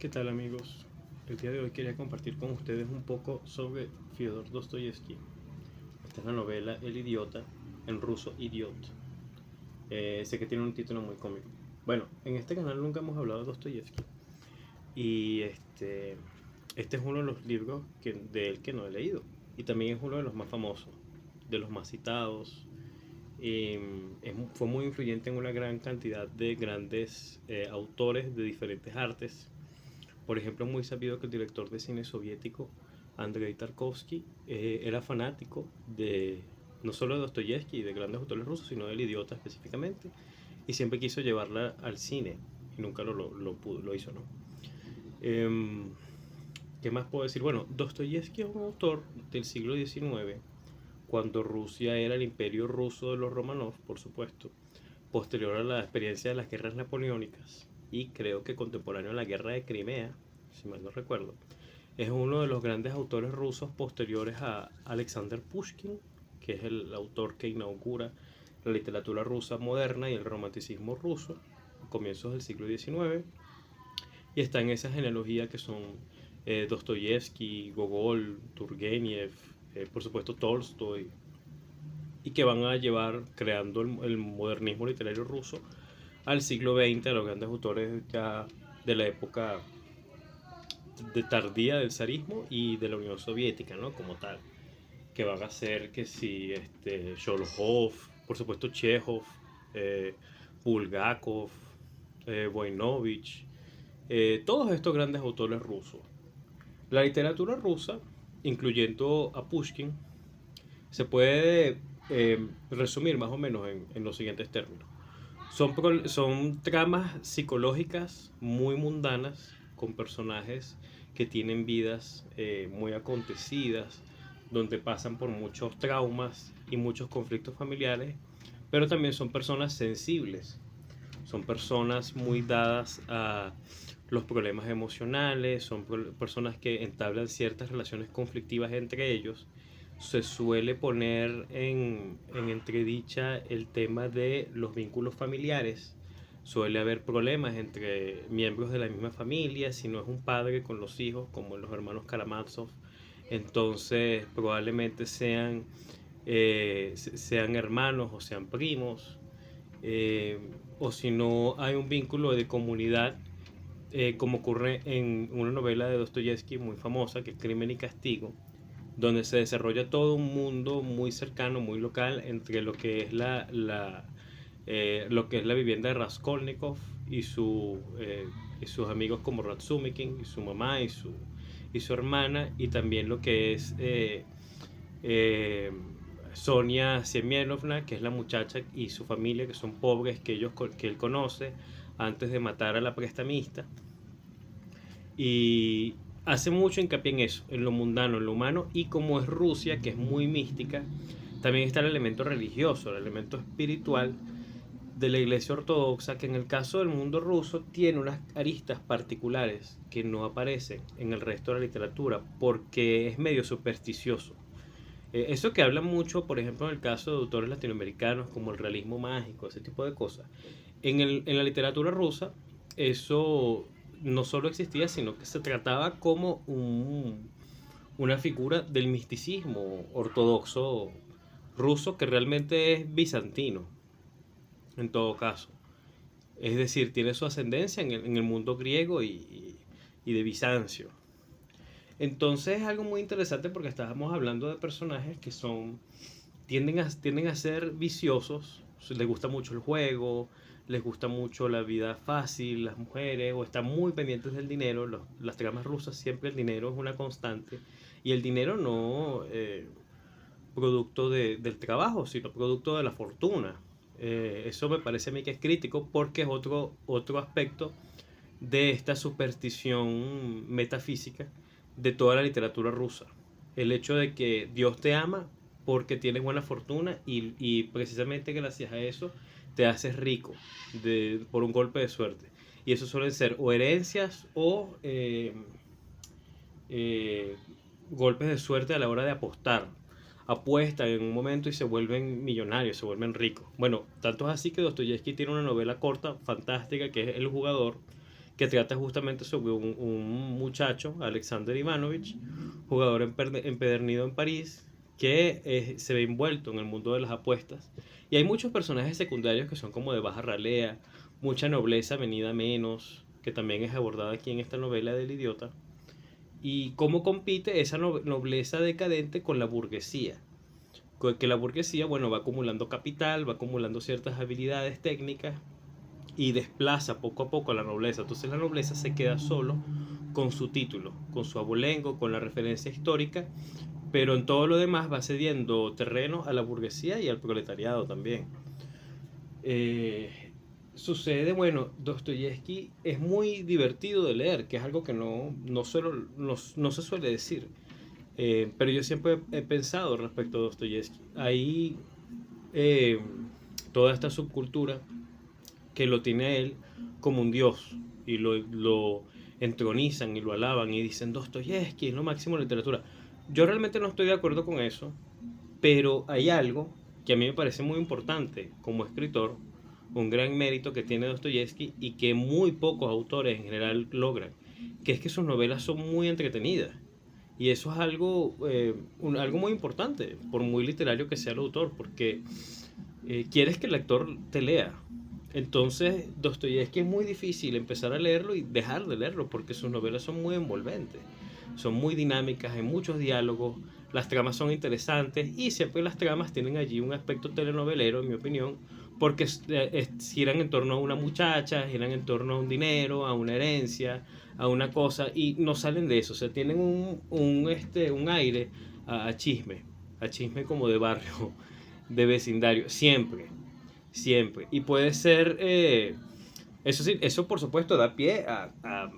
¿Qué tal, amigos? El día de hoy quería compartir con ustedes un poco sobre Fyodor Dostoyevsky. Esta es la novela El idiota, en ruso Idiot. Sé que tiene un título muy cómico. Bueno, en este canal nunca hemos hablado de Dostoyevsky y este es uno de los libros de él que no he leído y también es uno de los más famosos, de los más citados. Fue muy influyente en una gran cantidad de grandes autores de diferentes artes. Por ejemplo, es muy sabido que el director de cine soviético, Andrei Tarkovsky, era fanático de no solo de Dostoyevsky y de grandes autores rusos, sino del idiota específicamente, y siempre quiso llevarla al cine, y nunca lo hizo, ¿no? Em, ¿Qué más puedo decir? Bueno, Dostoyevsky es un autor del siglo XIX, cuando Rusia era el imperio ruso de los Romanov, por supuesto, posterior a la experiencia de las guerras napoleónicas, y creo que contemporáneo a la guerra de Crimea, si mal no recuerdo. Es uno de los grandes autores rusos posteriores a Alexander Pushkin, que es el autor que inaugura la literatura rusa moderna y el romanticismo ruso a comienzos del siglo XIX. Y está en esa genealogía que son Dostoyevsky, Gogol, Turgenev, por supuesto Tolstoy, y que van a llevar creando el modernismo literario ruso al siglo XX, a los grandes autores ya de la época de tardía del zarismo y de la Unión Soviética, ¿no? Como tal, que van a ser que si Sholokov, por supuesto Chekhov, eh, Bulgakov, Voinovich, todos estos grandes autores rusos. La literatura rusa, incluyendo a Pushkin, se puede resumir más o menos en los siguientes términos. Son tramas psicológicas muy mundanas, con personajes que tienen vidas muy acontecidas, donde pasan por muchos traumas y muchos conflictos familiares, pero también son personas sensibles, son personas muy dadas a los problemas emocionales, son personas que entablan ciertas relaciones conflictivas entre ellos. Se suele poner en entredicha el tema de los vínculos familiares. Suele haber problemas entre miembros de la misma familia, si no es un padre con los hijos, como los hermanos Karamazov. Entonces probablemente sean hermanos o sean primos, eh, o si no hay un vínculo de comunidad, como ocurre en una novela de Dostoyevsky muy famosa, que es Crimen y Castigo, donde se desarrolla todo un mundo muy cercano, muy local, entre lo que es la vivienda de Raskolnikov y sus amigos como Ratsumikin, y su mamá y su hermana, y también lo que es eh, Sonia Semyenovna, que es la muchacha, y su familia, que son pobres, que él conoce antes de matar a la prestamista. Y hace mucho hincapié en eso, en lo mundano, en lo humano, y como es Rusia, que es muy mística, también está el elemento religioso, el elemento espiritual de la iglesia ortodoxa, que en el caso del mundo ruso tiene unas aristas particulares que no aparecen en el resto de la literatura, porque es medio supersticioso. Eso que habla mucho, por ejemplo, en el caso de autores latinoamericanos, como el realismo mágico, ese tipo de cosas. En la literatura rusa, eso no solo existía, sino que se trataba como una figura del misticismo ortodoxo ruso, que realmente es bizantino, en todo caso. Es decir, tiene su ascendencia en el mundo griego y de Bizancio. Entonces es algo muy interesante porque estábamos hablando de personajes que tienden a ser viciosos, les gusta mucho el juego, les gusta mucho la vida fácil, las mujeres, o están muy pendientes del dinero. Las tramas rusas siempre el dinero es una constante, y el dinero no producto del trabajo, sino producto de la fortuna. Eso me parece a mí que es crítico, porque es otro aspecto de esta superstición metafísica de toda la literatura rusa. El hecho de que Dios te ama porque tienes buena fortuna, y precisamente gracias a eso te haces rico por un golpe de suerte. Y eso suelen ser o herencias o eh, golpes de suerte a la hora de apostar. Apuestan en un momento y se vuelven millonarios, se vuelven ricos. Bueno, tanto es así que Dostoyevsky tiene una novela corta fantástica, que es El jugador, que trata justamente sobre un muchacho, Alexander Ivanovich, jugador empedernido en París, que se ve envuelto en el mundo de las apuestas. Y hay muchos personajes secundarios que son como de baja ralea, mucha nobleza venida menos, que también es abordada aquí en esta novela del idiota. Y cómo compite esa nobleza decadente con la burguesía. Que la burguesía, bueno, va acumulando capital, va acumulando ciertas habilidades técnicas y desplaza poco a poco a la nobleza. Entonces la nobleza se queda solo con su título, con su abolengo, con la referencia histórica, pero en todo lo demás va cediendo terreno a la burguesía y al proletariado también. Eh, Sucede, bueno, Dostoyevsky es muy divertido de leer, que es algo que no se suele decir. Pero yo siempre he pensado respecto a Dostoyevsky. Hay eh, toda esta subcultura que lo tiene a él como un dios y lo entronizan y lo alaban y dicen Dostoyevsky es lo máximo de literatura. Yo realmente no estoy de acuerdo con eso, pero hay algo que a mí me parece muy importante como escritor, un gran mérito que tiene Dostoyevsky y que muy pocos autores en general logran, que es que sus novelas son muy entretenidas. Y eso es algo muy importante, por muy literario que sea el autor, porque quieres que el lector te lea. Entonces, Dostoyevsky es muy difícil empezar a leerlo y dejar de leerlo, porque sus novelas son muy envolventes, son muy dinámicas, hay muchos diálogos, las tramas son interesantes y siempre las tramas tienen allí un aspecto telenovelero, en mi opinión, porque giran en torno a una muchacha, giran en torno a un dinero, a una herencia, a una cosa, y no salen de eso, o sea, tienen un aire a chisme como de barrio, de vecindario, siempre, siempre. Y puede ser, eso sí, eso por supuesto da pie a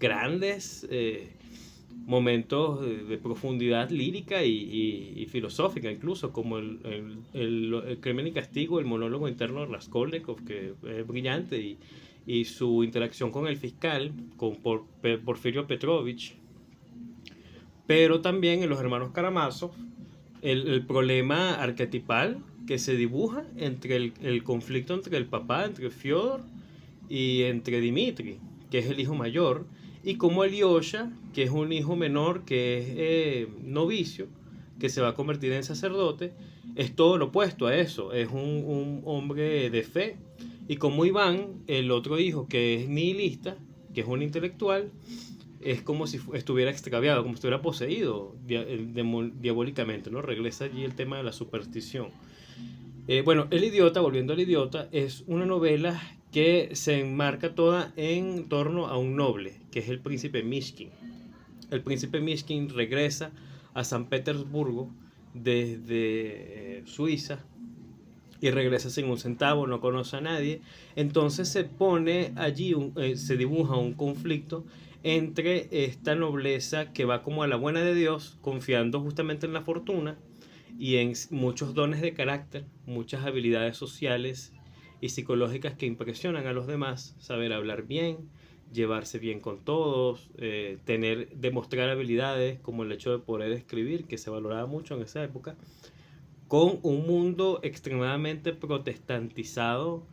grandes momentos de profundidad lírica y filosófica, incluso como el Crimen y Castigo, el monólogo interno de Raskolnikov, que es brillante, y su interacción con el fiscal, con Porfirio Petrovich, pero también en Los Hermanos Karamazov, el problema arquetipal que se dibuja entre el conflicto entre el papá, entre Fyodor y entre Dimitri, que es el hijo mayor, y como Alyosha, que es un hijo menor que es novicio, que se va a convertir en sacerdote, es todo lo opuesto a eso, es un hombre de fe. Y como Iván, el otro hijo que es nihilista, que es un intelectual, es como si estuviera extraviado, como si estuviera poseído diabólicamente, ¿no? Regresa allí el tema de la superstición. Bueno, El Idiota, volviendo al Idiota, es una novela que se enmarca toda en torno a un noble, que es el príncipe Mishkin. El príncipe Mishkin regresa a San Petersburgo desde Suiza y regresa sin un centavo, no conoce a nadie. Entonces se pone allí, se dibuja un conflicto entre esta nobleza que va como a la buena de Dios, confiando justamente en la fortuna y en muchos dones de carácter, muchas habilidades sociales y psicológicas que impresionan a los demás, saber hablar bien, llevarse bien con todos, demostrar habilidades como el hecho de poder escribir, que se valoraba mucho en esa época, con un mundo extremadamente protestantizado,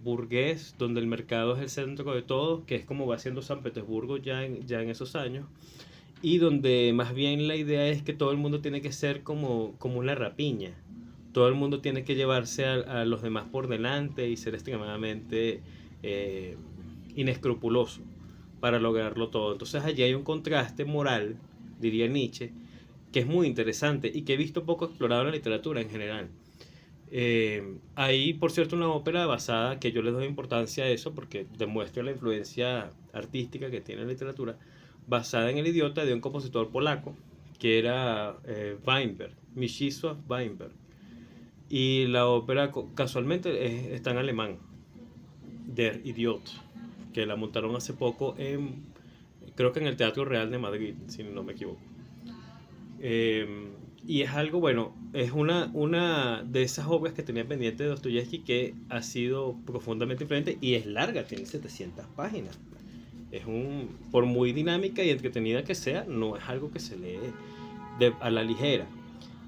burgués, donde el mercado es el centro de todo, que es como va siendo San Petersburgo ya en esos años, y donde más bien la idea es que todo el mundo tiene que ser como una rapiña, todo el mundo tiene que llevarse a los demás por delante y ser extremadamente eh, inescrupuloso para lograrlo todo. Entonces allí hay un contraste moral, diría Nietzsche, que es muy interesante y que he visto poco explorado en la literatura en general. Hay, por cierto, una ópera basada, que yo le doy importancia a eso porque demuestra la influencia artística que tiene la literatura, basada en El Idiota, de un compositor polaco que era Weinberg, Mieczysław Weinberg. Y la ópera casualmente está en alemán, Der Idiot, que la montaron hace poco creo que en el Teatro Real de Madrid, si no me equivoco. Y es algo, bueno, es una de esas obras que tenía pendiente de Dostoyevsky que ha sido profundamente influyente y es larga, tiene 700 páginas. Por muy dinámica y entretenida que sea, no es algo que se lee a la ligera.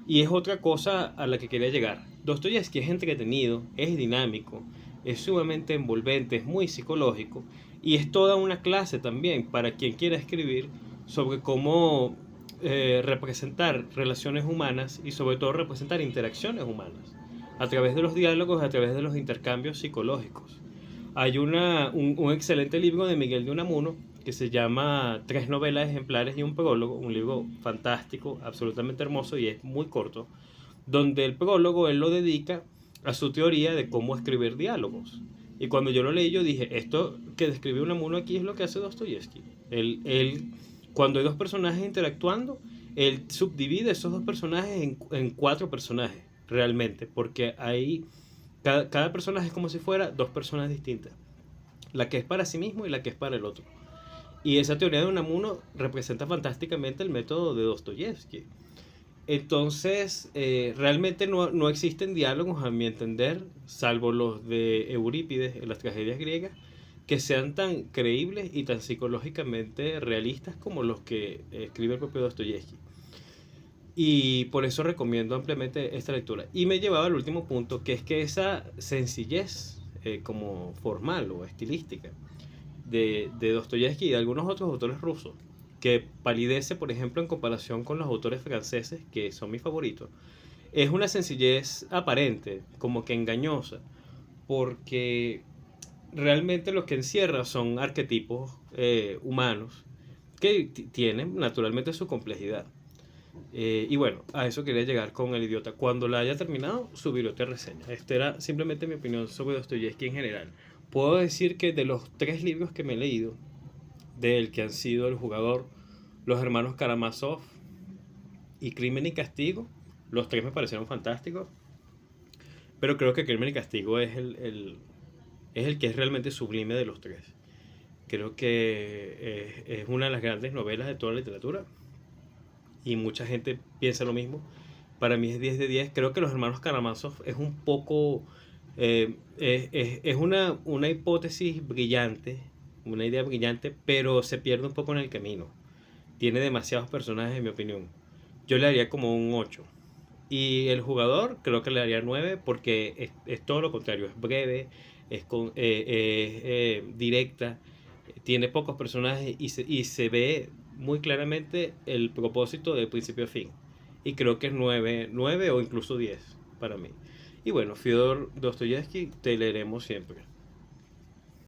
Y es otra cosa a la que quería llegar. Dostoyevsky es entretenido, es dinámico, es sumamente envolvente, es muy psicológico y es toda una clase también para quien quiera escribir sobre cómo representar relaciones humanas y sobre todo representar interacciones humanas a través de los diálogos, a través de los intercambios psicológicos. Hay un excelente libro de Miguel de Unamuno que se llama Tres novelas ejemplares y un prólogo, un libro fantástico, absolutamente hermoso y es muy corto, donde el prólogo él lo dedica a su teoría de cómo escribir diálogos. Y cuando yo lo leí, yo dije, esto que describe Unamuno aquí es lo que hace Dostoyevsky. Cuando hay dos personajes interactuando, él subdivide esos dos personajes en cuatro personajes, realmente, porque ahí cada personaje es como si fuera dos personas distintas, la que es para sí mismo y la que es para el otro. Y esa teoría de Unamuno representa fantásticamente el método de Dostoyevsky. Entonces, realmente no existen diálogos, a mi entender, salvo los de Eurípides en las tragedias griegas, que sean tan creíbles y tan psicológicamente realistas como los que escribe el propio Dostoyevsky. Y por eso recomiendo ampliamente esta lectura. Y me llevaba al último punto, que es que esa sencillez como formal o estilística de Dostoyevsky y de algunos otros autores rusos, que palidece, por ejemplo, en comparación con los autores franceses, que son mis favoritos, es una sencillez aparente, como que engañosa, porque realmente lo que encierra son arquetipos humanos que tienen naturalmente su complejidad. Y bueno, a eso quería llegar con El Idiota. Cuando la haya terminado, subiré otra reseña. Esta era simplemente mi opinión sobre Dostoyevsky en general. Puedo decir que de los tres libros que me he leído, del que han sido El Jugador, Los Hermanos Karamazov y Crimen y Castigo, los tres me parecieron fantásticos, pero creo que Crimen y Castigo es el que es realmente sublime de los tres. Creo que es una de las grandes novelas de toda la literatura y mucha gente piensa lo mismo. Para mí es 10 de 10. Creo que Los Hermanos Karamazov es un poco... es una hipótesis brillante, una idea brillante, pero se pierde un poco en el camino. Tiene demasiados personajes, en mi opinión. Yo le daría como un 8. Y El Jugador creo que le daría 9 porque es todo lo contrario. Es breve, es directa, tiene pocos personajes y se ve muy claramente el propósito de principio a fin. Y creo que es 9 o incluso 10 para mí. Y bueno, Fyodor Dostoyevsky te leeremos siempre.